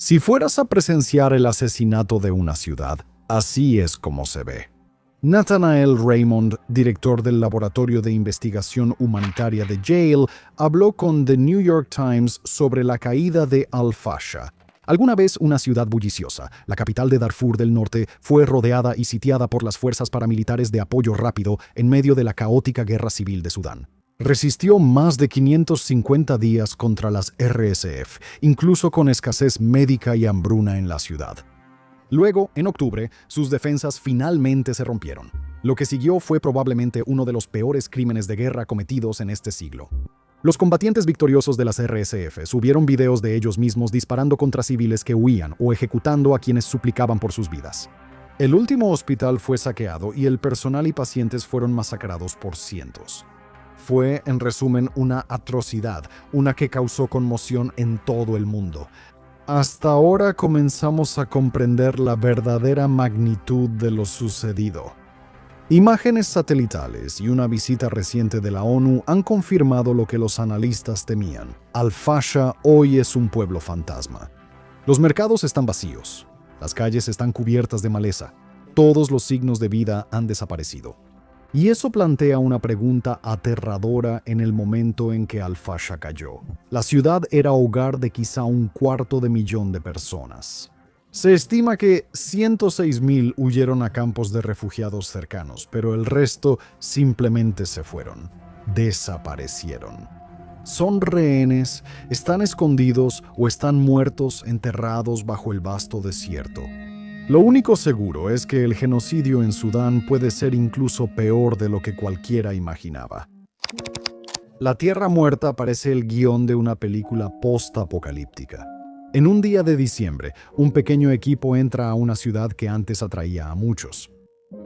Si fueras a presenciar el asesinato de una ciudad, así es como se ve. Nathanael Raymond, director del Laboratorio de Investigación Humanitaria de Yale, habló con The New York Times sobre la caída de Al-Fasha. Alguna vez una ciudad bulliciosa, la capital de Darfur del Norte, fue rodeada y sitiada por las fuerzas paramilitares de apoyo rápido en medio de la caótica guerra civil de Sudán. Resistió más de 550 días contra las RSF, incluso con escasez médica y hambruna en la ciudad. Luego, en octubre, sus defensas finalmente se rompieron. Lo que siguió fue probablemente uno de los peores crímenes de guerra cometidos en este siglo. Los combatientes victoriosos de las RSF subieron videos de ellos mismos disparando contra civiles que huían o ejecutando a quienes suplicaban por sus vidas. El último hospital fue saqueado y el personal y pacientes fueron masacrados por cientos. Fue, en resumen, una atrocidad, una que causó conmoción en todo el mundo. Hasta ahora comenzamos a comprender la verdadera magnitud de lo sucedido. Imágenes satelitales y una visita reciente de la ONU han confirmado lo que los analistas temían. Al-Fasha hoy es un pueblo fantasma. Los mercados están vacíos, las calles están cubiertas de maleza, todos los signos de vida han desaparecido. Y eso plantea una pregunta aterradora en el momento en que Al-Fasha cayó. La ciudad era hogar de quizá 250.000 de personas. Se estima que 106.000 huyeron a campos de refugiados cercanos, pero el resto simplemente se fueron. Desaparecieron. Son rehenes, están escondidos o están muertos enterrados bajo el vasto desierto. Lo único seguro es que el genocidio en Sudán puede ser incluso peor de lo que cualquiera imaginaba. La Tierra Muerta parece el guión de una película post-apocalíptica. En un día de diciembre, un pequeño equipo entra a una ciudad que antes atraía a muchos.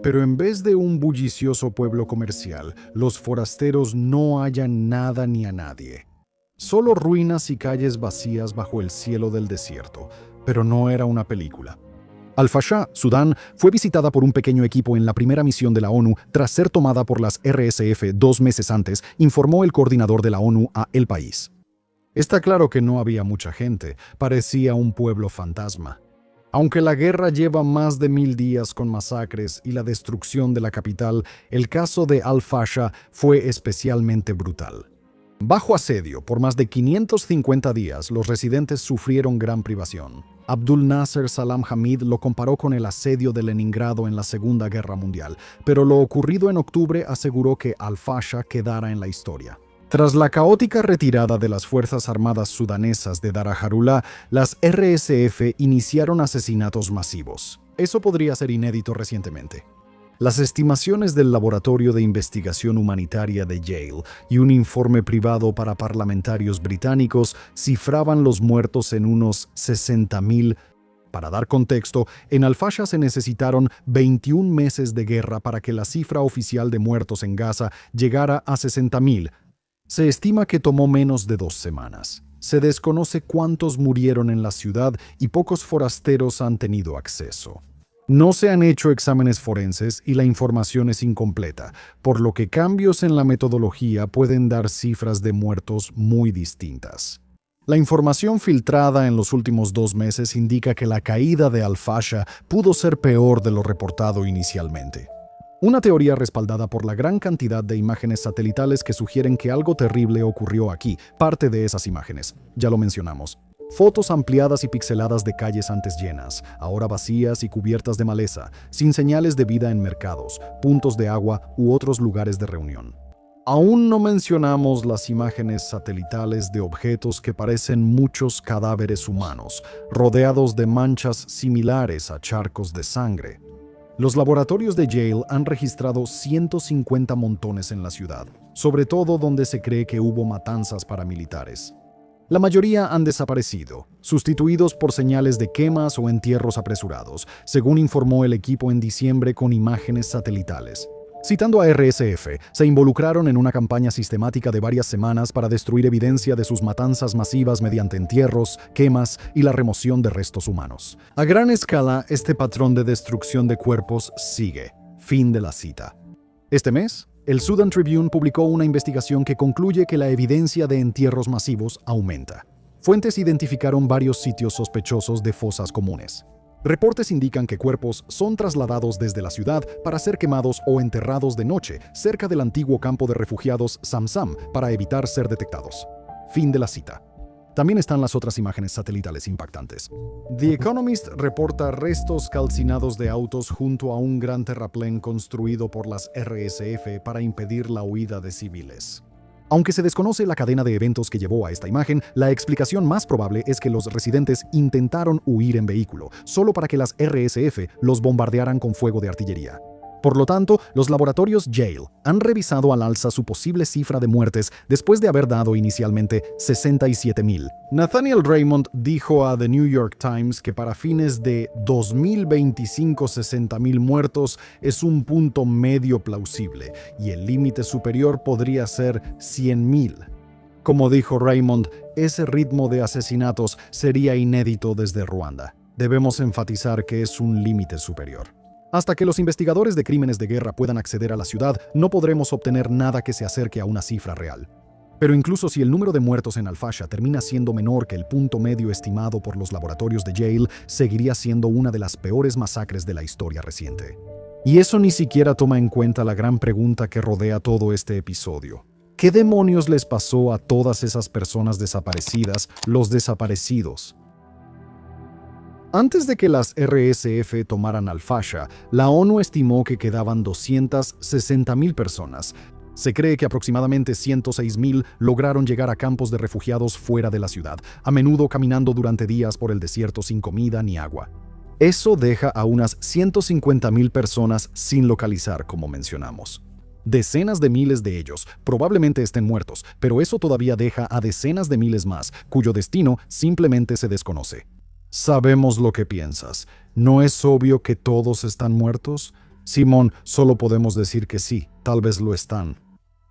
Pero en vez de un bullicioso pueblo comercial, los forasteros no hallan nada ni a nadie. Solo ruinas y calles vacías bajo el cielo del desierto, pero no era una película. Al-Fasha, Sudán, fue visitada por un pequeño equipo en la primera misión de la ONU tras ser tomada por las RSF 2 meses antes, informó el coordinador de la ONU a El País. Está claro que no había mucha gente, parecía un pueblo fantasma. Aunque la guerra lleva más de 1000 días con masacres y la destrucción de la capital, el caso de Al-Fasha fue especialmente brutal. Bajo asedio por más de 550 días, los residentes sufrieron gran privación. Abdul Nasser Salam Hamid lo comparó con el asedio de Leningrado en la Segunda Guerra Mundial, pero lo ocurrido en octubre aseguró que Al-Fasha quedara en la historia. Tras la caótica retirada de las Fuerzas Armadas sudanesas de Darajarulá, las RSF iniciaron asesinatos masivos. Eso podría ser inédito recientemente. Las estimaciones del Laboratorio de Investigación Humanitaria de Yale y un informe privado para parlamentarios británicos cifraban los muertos en unos 60.000. Para dar contexto, en Al-Fasha se necesitaron 21 meses de guerra para que la cifra oficial de muertos en Gaza llegara a 60.000. Se estima que tomó menos de 2 semanas. Se desconoce cuántos murieron en la ciudad y pocos forasteros han tenido acceso. No se han hecho exámenes forenses y la información es incompleta, por lo que cambios en la metodología pueden dar cifras de muertos muy distintas. La información filtrada en los últimos 2 meses indica que la caída de Al-Fasha pudo ser peor de lo reportado inicialmente. Una teoría respaldada por la gran cantidad de imágenes satelitales que sugieren que algo terrible ocurrió aquí, parte de esas imágenes, ya lo mencionamos. Fotos ampliadas y pixeladas de calles antes llenas, ahora vacías y cubiertas de maleza, sin señales de vida en mercados, puntos de agua u otros lugares de reunión. Aún no mencionamos las imágenes satelitales de objetos que parecen muchos cadáveres humanos, rodeados de manchas similares a charcos de sangre. Los laboratorios de Yale han registrado 150 montones en la ciudad, sobre todo donde se cree que hubo matanzas paramilitares. La mayoría han desaparecido, sustituidos por señales de quemas o entierros apresurados, según informó el equipo en diciembre con imágenes satelitales. Citando a RSF, se involucraron en una campaña sistemática de varias semanas para destruir evidencia de sus matanzas masivas mediante entierros, quemas y la remoción de restos humanos. A gran escala, este patrón de destrucción de cuerpos sigue. Fin de la cita. Este mes, el Sudan Tribune publicó una investigación que concluye que la evidencia de entierros masivos aumenta. Fuentes identificaron varios sitios sospechosos de fosas comunes. Reportes indican que cuerpos son trasladados desde la ciudad para ser quemados o enterrados de noche cerca del antiguo campo de refugiados Samsam para evitar ser detectados. Fin de la cita. También están las otras imágenes satelitales impactantes. The Economist reporta restos calcinados de autos junto a un gran terraplén construido por las RSF para impedir la huida de civiles. Aunque se desconoce la cadena de eventos que llevó a esta imagen, la explicación más probable es que los residentes intentaron huir en vehículo, solo para que las RSF los bombardearan con fuego de artillería. Por lo tanto, los laboratorios Yale han revisado al alza su posible cifra de muertes después de haber dado inicialmente 67,000. Nathaniel Raymond dijo a The New York Times que para fines de 2025 60,000 muertos es un punto medio plausible y el límite superior podría ser 100,000. Como dijo Raymond, ese ritmo de asesinatos sería inédito desde Ruanda. Debemos enfatizar que es un límite superior. Hasta que los investigadores de crímenes de guerra puedan acceder a la ciudad, no podremos obtener nada que se acerque a una cifra real. Pero incluso si el número de muertos en Al-Fasha termina siendo menor que el punto medio estimado por los laboratorios de Yale, seguiría siendo una de las peores masacres de la historia reciente. Y eso ni siquiera toma en cuenta la gran pregunta que rodea todo este episodio. ¿Qué demonios les pasó a todas esas personas desaparecidas, los desaparecidos? Antes de que las RSF tomaran Al-Fasha, la ONU estimó que quedaban 260,000 personas. Se cree que aproximadamente 106,000 lograron llegar a campos de refugiados fuera de la ciudad, a menudo caminando durante días por el desierto sin comida ni agua. Eso deja a unas 150,000 personas sin localizar, como mencionamos. Decenas de miles de ellos probablemente estén muertos, pero eso todavía deja a decenas de miles más, cuyo destino simplemente se desconoce. Sabemos lo que piensas. ¿No es obvio que todos están muertos? Simón, solo podemos decir que sí, tal vez lo están.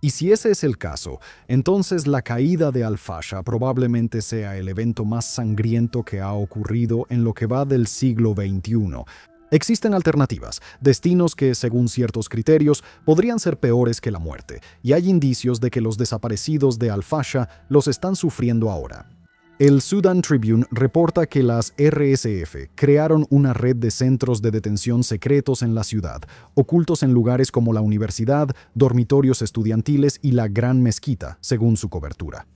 Y si ese es el caso, entonces la caída de Al-Fasha probablemente sea el evento más sangriento que ha ocurrido en lo que va del siglo XXI. Existen alternativas, destinos que, según ciertos criterios, podrían ser peores que la muerte, y hay indicios de que los desaparecidos de Al-Fasha los están sufriendo ahora. El Sudan Tribune reporta que las RSF crearon una red de centros de detención secretos en la ciudad, ocultos en lugares como la universidad, dormitorios estudiantiles y la Gran Mezquita, según su cobertura.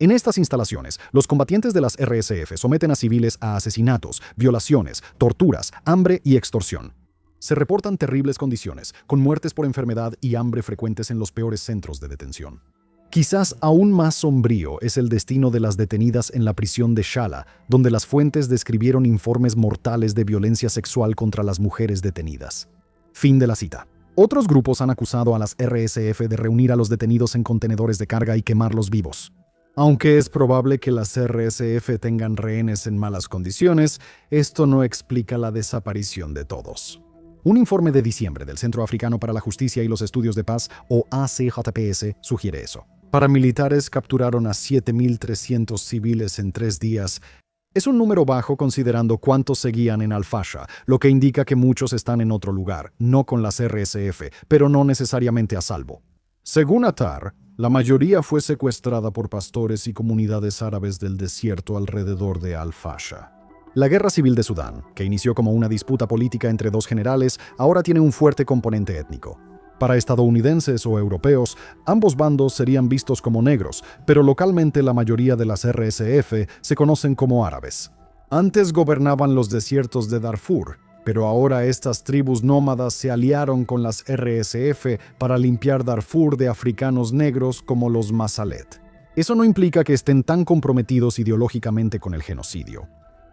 En estas instalaciones, los combatientes de las RSF someten a civiles a asesinatos, violaciones, torturas, hambre y extorsión. Se reportan terribles condiciones, con muertes por enfermedad y hambre frecuentes en los peores centros de detención. Quizás aún más sombrío es el destino de las detenidas en la prisión de Shala, donde las fuentes describieron informes mortales de violencia sexual contra las mujeres detenidas. Fin de la cita. Otros grupos han acusado a las RSF de reunir a los detenidos en contenedores de carga y quemarlos vivos. Aunque es probable que las RSF tengan rehenes en malas condiciones, esto no explica la desaparición de todos. Un informe de diciembre del Centro Africano para la Justicia y los Estudios de Paz, o ACJPS, sugiere eso. Paramilitares capturaron a 7,300 civiles en 3 días. Es un número bajo considerando cuántos seguían en Al-Fasha, lo que indica que muchos están en otro lugar, no con las RSF, pero no necesariamente a salvo. Según Attar, la mayoría fue secuestrada por pastores y comunidades árabes del desierto alrededor de Al-Fasha. La guerra civil de Sudán, que inició como una disputa política entre dos generales, ahora tiene un fuerte componente étnico. Para estadounidenses o europeos, ambos bandos serían vistos como negros, pero localmente la mayoría de las RSF se conocen como árabes. Antes gobernaban los desiertos de Darfur, pero ahora estas tribus nómadas se aliaron con las RSF para limpiar Darfur de africanos negros como los Masalet. Eso no implica que estén tan comprometidos ideológicamente con el genocidio.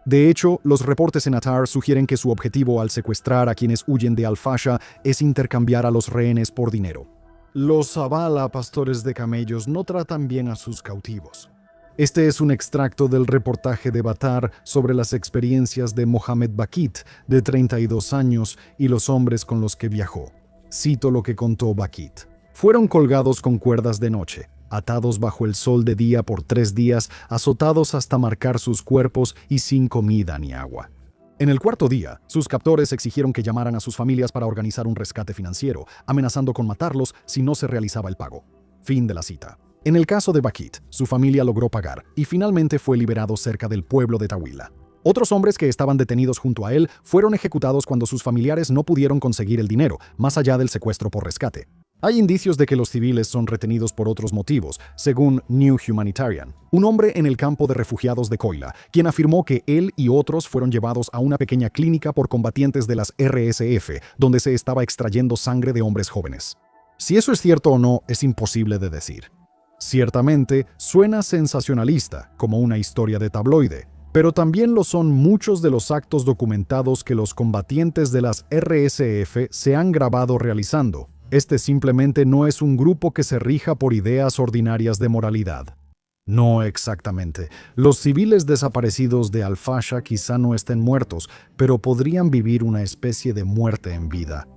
De hecho, los reportes en Attar sugieren que su objetivo al secuestrar a quienes huyen de Al-Fasha es intercambiar a los rehenes por dinero. Los Zabala, pastores de camellos, no tratan bien a sus cautivos. Este es un extracto del reportaje de Attar sobre las experiencias de Mohamed Bakit, de 32 años, y los hombres con los que viajó. Cito lo que contó Bakit. Fueron colgados con cuerdas de noche, atados bajo el sol de día por 3 días, azotados hasta marcar sus cuerpos y sin comida ni agua. En el 4.º día, sus captores exigieron que llamaran a sus familias para organizar un rescate financiero, amenazando con matarlos si no se realizaba el pago. Fin de la cita. En el caso de Bakit, su familia logró pagar y finalmente fue liberado cerca del pueblo de Tawila. Otros hombres que estaban detenidos junto a él fueron ejecutados cuando sus familiares no pudieron conseguir el dinero, más allá del secuestro por rescate. Hay indicios de que los civiles son retenidos por otros motivos, según New Humanitarian, un hombre en el campo de refugiados de Koila, quien afirmó que él y otros fueron llevados a una pequeña clínica por combatientes de las RSF, donde se estaba extrayendo sangre de hombres jóvenes. Si eso es cierto o no, es imposible de decir. Ciertamente, suena sensacionalista, como una historia de tabloide, pero también lo son muchos de los actos documentados que los combatientes de las RSF se han grabado realizando. Este simplemente no es un grupo que se rija por ideas ordinarias de moralidad. No exactamente. Los civiles desaparecidos de Al-Fasha quizá no estén muertos, pero podrían vivir una especie de muerte en vida.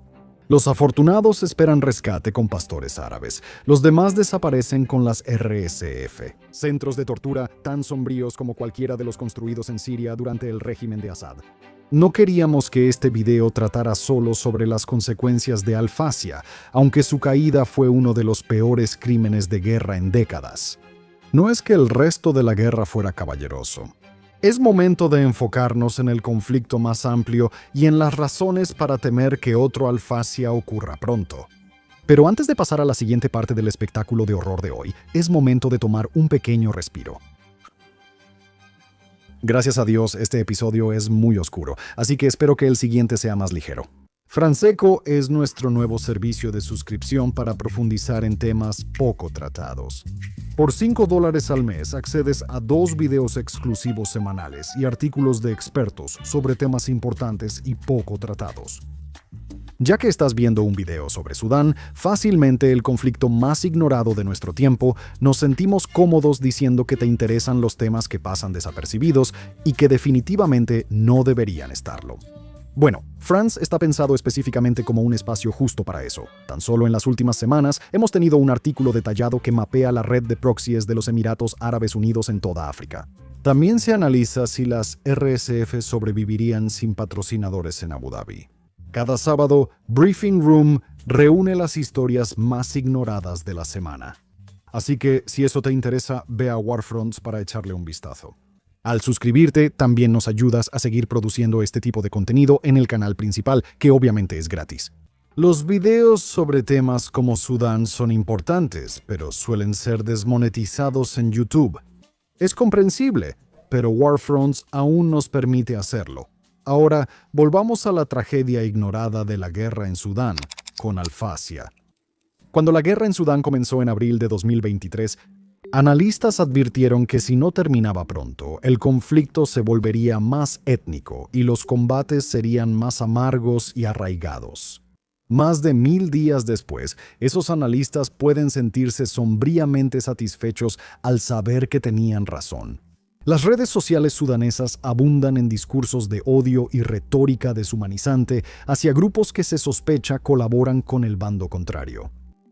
Los afortunados esperan rescate con pastores árabes. Los demás desaparecen con las RSF, centros de tortura tan sombríos como cualquiera de los construidos en Siria durante el régimen de Assad. No queríamos que este video tratara solo sobre las consecuencias de Al-Fasha, aunque su caída fue uno de los peores crímenes de guerra en décadas. No es que el resto de la guerra fuera caballeroso. Es momento de enfocarnos en el conflicto más amplio y en las razones para temer que otro Al-Fasha ocurra pronto. Pero antes de pasar a la siguiente parte del espectáculo de horror de hoy, es momento de tomar un pequeño respiro. Gracias a Dios, este episodio es muy oscuro, así que espero que el siguiente sea más ligero. Franseco es nuestro nuevo servicio de suscripción para profundizar en temas poco tratados. Por $5 al mes accedes a 2 videos exclusivos semanales y artículos de expertos sobre temas importantes y poco tratados. Ya que estás viendo un video sobre Sudán, fácilmente el conflicto más ignorado de nuestro tiempo, nos sentimos cómodos diciendo que te interesan los temas que pasan desapercibidos y que definitivamente no deberían estarlo. Bueno, France está pensado específicamente como un espacio justo para eso. Tan solo en las últimas semanas hemos tenido un artículo detallado que mapea la red de proxies de los Emiratos Árabes Unidos en toda África. También se analiza si las RSF sobrevivirían sin patrocinadores en Abu Dhabi. Cada sábado, Briefing Room reúne las historias más ignoradas de la semana. Así que, si eso te interesa, ve a Warfronts para echarle un vistazo. Al suscribirte, también nos ayudas a seguir produciendo este tipo de contenido en el canal principal, que obviamente es gratis. Los videos sobre temas como Sudán son importantes, pero suelen ser desmonetizados en YouTube. Es comprensible, pero Warfronts aún nos permite hacerlo. Ahora, volvamos a la tragedia ignorada de la guerra en Sudán, con Al-Fasha. Cuando la guerra en Sudán comenzó en abril de 2023, analistas advirtieron que si no terminaba pronto, el conflicto se volvería más étnico y los combates serían más amargos y arraigados. Más de 1000 días después, esos analistas pueden sentirse sombríamente satisfechos al saber que tenían razón. Las redes sociales sudanesas abundan en discursos de odio y retórica deshumanizante hacia grupos que se sospecha colaboran con el bando contrario.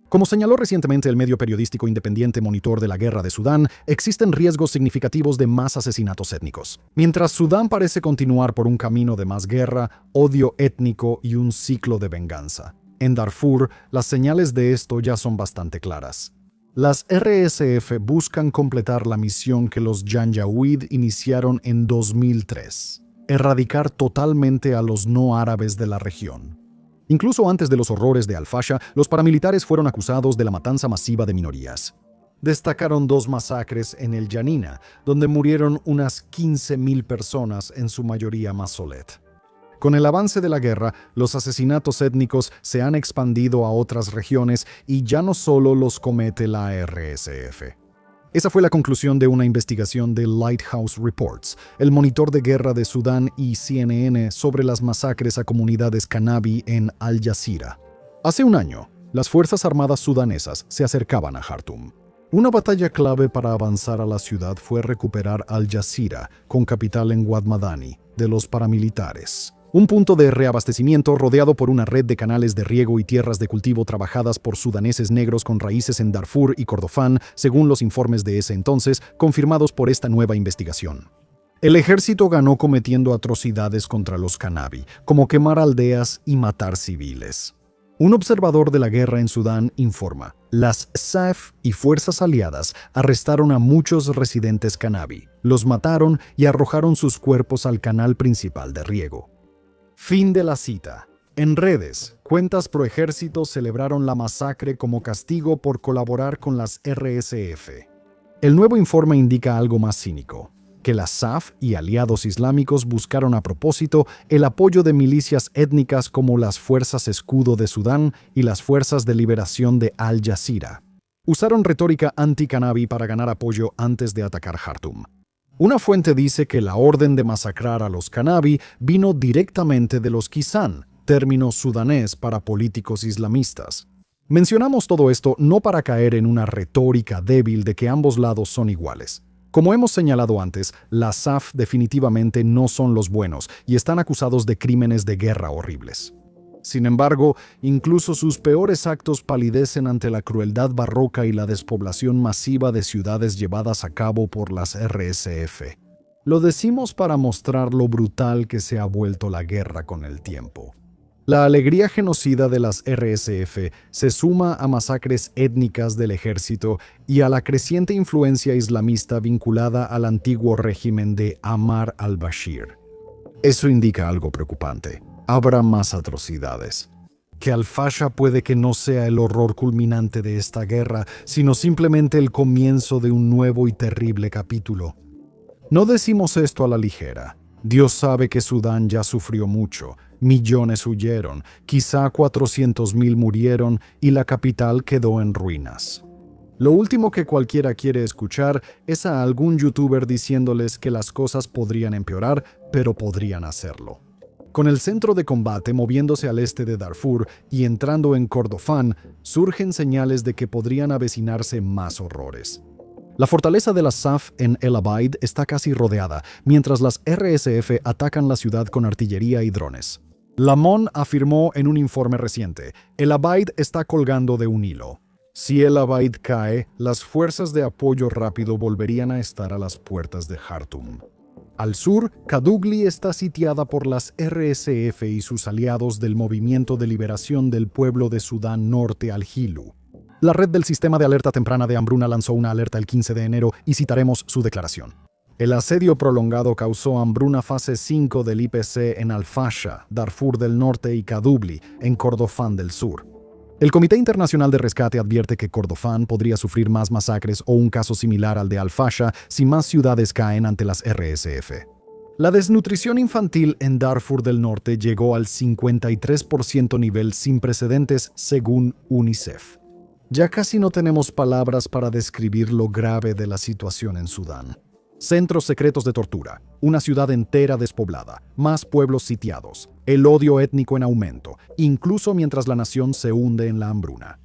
Como señaló recientemente el medio periodístico independiente Monitor de la Guerra de Sudán, existen riesgos significativos de más asesinatos étnicos. Mientras Sudán parece continuar por un camino de más guerra, odio étnico y un ciclo de venganza. En Darfur, las señales de esto ya son bastante claras. Las RSF buscan completar la misión que los Janjaweed iniciaron en 2003, erradicar totalmente a los no árabes de la región. Incluso antes de los horrores de Al-Fasha, los paramilitares fueron acusados de la matanza masiva de minorías. Destacaron 2 masacres en el Yanina, donde murieron unas 15.000 personas, en su mayoría masolet. Con el avance de la guerra, los asesinatos étnicos se han expandido a otras regiones y ya no solo los comete la RSF. Esa fue la conclusión de una investigación de Lighthouse Reports, el monitor de guerra de Sudán, y CNN sobre las masacres a comunidades Kanabi en Al Jazira. Hace un año, las Fuerzas Armadas sudanesas se acercaban a Jartum. Una batalla clave para avanzar a la ciudad fue recuperar Al Jazira, con capital en Wad Madani, de los paramilitares. Un punto de reabastecimiento rodeado por una red de canales de riego y tierras de cultivo trabajadas por sudaneses negros con raíces en Darfur y Kordofán, según los informes de ese entonces, confirmados por esta nueva investigación. El ejército ganó cometiendo atrocidades contra los Kanabi, como quemar aldeas y matar civiles. Un observador de la guerra en Sudán informa: Las SAF y fuerzas aliadas arrestaron a muchos residentes Canabi, los mataron y arrojaron sus cuerpos al canal principal de riego. Fin de la cita. En redes, cuentas pro ejército celebraron la masacre como castigo por colaborar con las RSF. El nuevo informe indica algo más cínico, que las SAF y aliados islámicos buscaron a propósito el apoyo de milicias étnicas como las Fuerzas Escudo de Sudán y las Fuerzas de Liberación de Al Jazeera. Usaron retórica anti-Canabi para ganar apoyo antes de atacar Jartum. Una fuente dice que la orden de masacrar a los Canabi vino directamente de los Kisan, término sudanés para políticos islamistas. Mencionamos todo esto no para caer en una retórica débil de que ambos lados son iguales. Como hemos señalado antes, las SAF definitivamente no son los buenos y están acusados de crímenes de guerra horribles. Sin embargo, incluso sus peores actos palidecen ante la crueldad barroca y la despoblación masiva de ciudades llevadas a cabo por las RSF. Lo decimos para mostrar lo brutal que se ha vuelto la guerra con el tiempo. La alegría genocida de las RSF se suma a masacres étnicas del ejército y a la creciente influencia islamista vinculada al antiguo régimen de Ammar al-Bashir. Eso indica algo preocupante. Habrá más atrocidades. Que Al-Fasha puede que no sea el horror culminante de esta guerra, sino simplemente el comienzo de un nuevo y terrible capítulo. No decimos esto a la ligera. Dios sabe que Sudán ya sufrió mucho. Millones huyeron, quizá 400,000 murieron y la capital quedó en ruinas. Lo último que cualquiera quiere escuchar es a algún youtuber diciéndoles que las cosas podrían empeorar, pero podrían hacerlo. Con el centro de combate moviéndose al este de Darfur y entrando en Kordofán, surgen señales de que podrían avecinarse más horrores. La fortaleza de las SAF en El Abaid está casi rodeada, mientras las RSF atacan la ciudad con artillería y drones. Lamon afirmó en un informe reciente, El Abaid está colgando de un hilo. Si El Abaid cae, las fuerzas de apoyo rápido volverían a estar a las puertas de Jartum. Al sur, Kadugli está sitiada por las RSF y sus aliados del Movimiento de Liberación del Pueblo de Sudán Norte al-Hilu. La red del Sistema de Alerta Temprana de Hambruna lanzó una alerta el 15 de enero y citaremos su declaración. El asedio prolongado causó hambruna fase 5 del IPC en Al-Fasha, Darfur del Norte y Kadugli, en Kordofán del Sur. El Comité Internacional de Rescate advierte que Kordofán podría sufrir más masacres o un caso similar al de Al-Fasha si más ciudades caen ante las RSF. La desnutrición infantil en Darfur del Norte llegó al 53% nivel sin precedentes según UNICEF. Ya casi no tenemos palabras para describir lo grave de la situación en Sudán. Centros secretos de tortura, una ciudad entera despoblada, más pueblos sitiados, el odio étnico en aumento, incluso mientras la nación se hunde en la hambruna.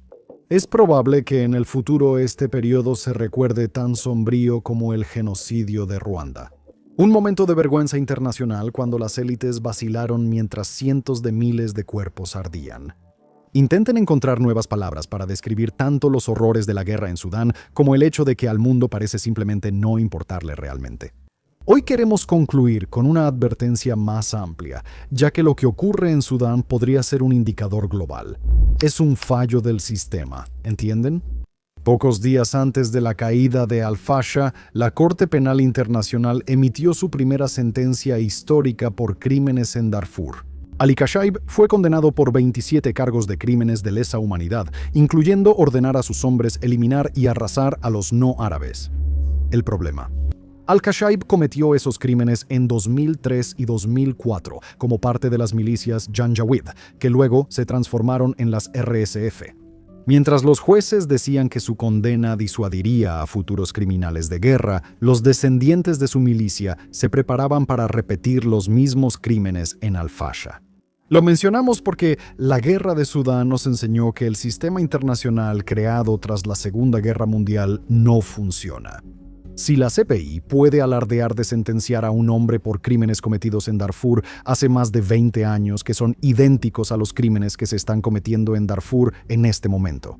Es probable que en el futuro este periodo se recuerde tan sombrío como el genocidio de Ruanda. Un momento de vergüenza internacional cuando las élites vacilaron mientras cientos de miles de cuerpos ardían. Intenten encontrar nuevas palabras para describir tanto los horrores de la guerra en Sudán como el hecho de que al mundo parece simplemente no importarle realmente. Hoy queremos concluir con una advertencia más amplia, ya que lo que ocurre en Sudán podría ser un indicador global. Es un fallo del sistema, ¿entienden? Pocos días antes de la caída de Al-Fasha, la Corte Penal Internacional emitió su primera sentencia histórica por crímenes en Darfur. Ali Kashaib fue condenado por 27 cargos de crímenes de lesa humanidad, incluyendo ordenar a sus hombres eliminar y arrasar a los no árabes. El problema. Al-Kashaib cometió esos crímenes en 2003 y 2004 como parte de las milicias Janjaweed, que luego se transformaron en las RSF. Mientras los jueces decían que su condena disuadiría a futuros criminales de guerra, los descendientes de su milicia se preparaban para repetir los mismos crímenes en Al-Fasha. Lo mencionamos porque la guerra de Sudán nos enseñó que el sistema internacional creado tras la Segunda Guerra Mundial no funciona. Si la CPI puede alardear de sentenciar a un hombre por crímenes cometidos en Darfur hace más de 20 años que son idénticos a los crímenes que se están cometiendo en Darfur en este momento,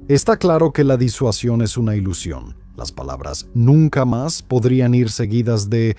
está claro que la disuasión es una ilusión. Las palabras nunca más podrían ir seguidas de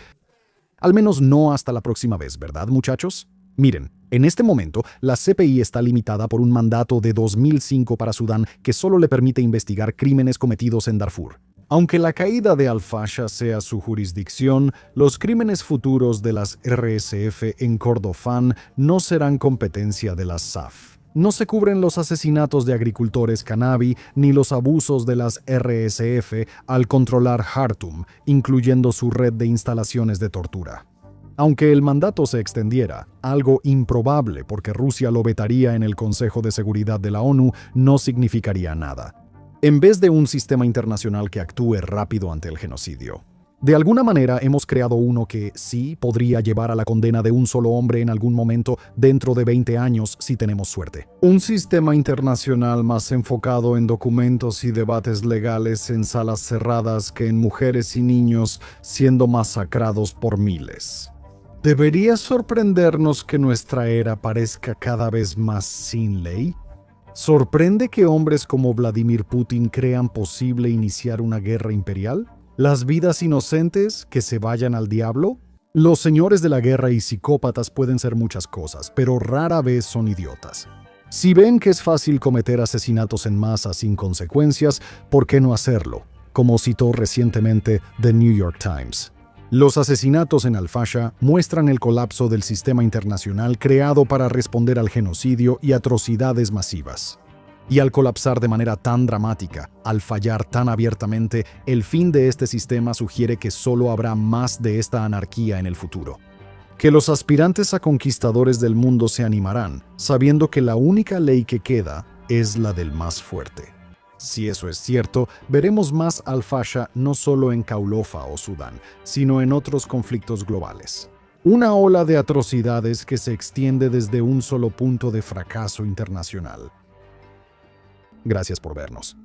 al menos no hasta la próxima vez, ¿verdad, muchachos? Miren, en este momento, la CPI está limitada por un mandato de 2005 para Sudán que solo le permite investigar crímenes cometidos en Darfur. Aunque la caída de Al-Fasher sea su jurisdicción, los crímenes futuros de las RSF en Kordofán no serán competencia de las SAF. No se cubren los asesinatos de agricultores cannabis ni los abusos de las RSF al controlar Jartum, incluyendo su red de instalaciones de tortura. Aunque el mandato se extendiera, algo improbable porque Rusia lo vetaría en el Consejo de Seguridad de la ONU, no significaría nada. En vez de un sistema internacional que actúe rápido ante el genocidio. De alguna manera hemos creado uno que sí podría llevar a la condena de un solo hombre en algún momento dentro de 20 años si tenemos suerte. Un sistema internacional más enfocado en documentos y debates legales en salas cerradas que en mujeres y niños siendo masacrados por miles. ¿Debería sorprendernos que nuestra era parezca cada vez más sin ley? ¿Sorprende que hombres como Vladimir Putin crean posible iniciar una guerra imperial? ¿Las vidas inocentes que se vayan al diablo? Los señores de la guerra y psicópatas pueden ser muchas cosas, pero rara vez son idiotas. Si ven que es fácil cometer asesinatos en masa sin consecuencias, ¿por qué no hacerlo? Como citó recientemente The New York Times. Los asesinatos en Al-Fasher muestran el colapso del sistema internacional creado para responder al genocidio y atrocidades masivas. Y al colapsar de manera tan dramática, al fallar tan abiertamente, el fin de este sistema sugiere que solo habrá más de esta anarquía en el futuro. Que los aspirantes a conquistadores del mundo se animarán, sabiendo que la única ley que queda es la del más fuerte. Si eso es cierto, veremos más Al-Fasher no solo en Kaulofa o Sudán, sino en otros conflictos globales. Una ola de atrocidades que se extiende desde un solo punto de fracaso internacional. Gracias por vernos.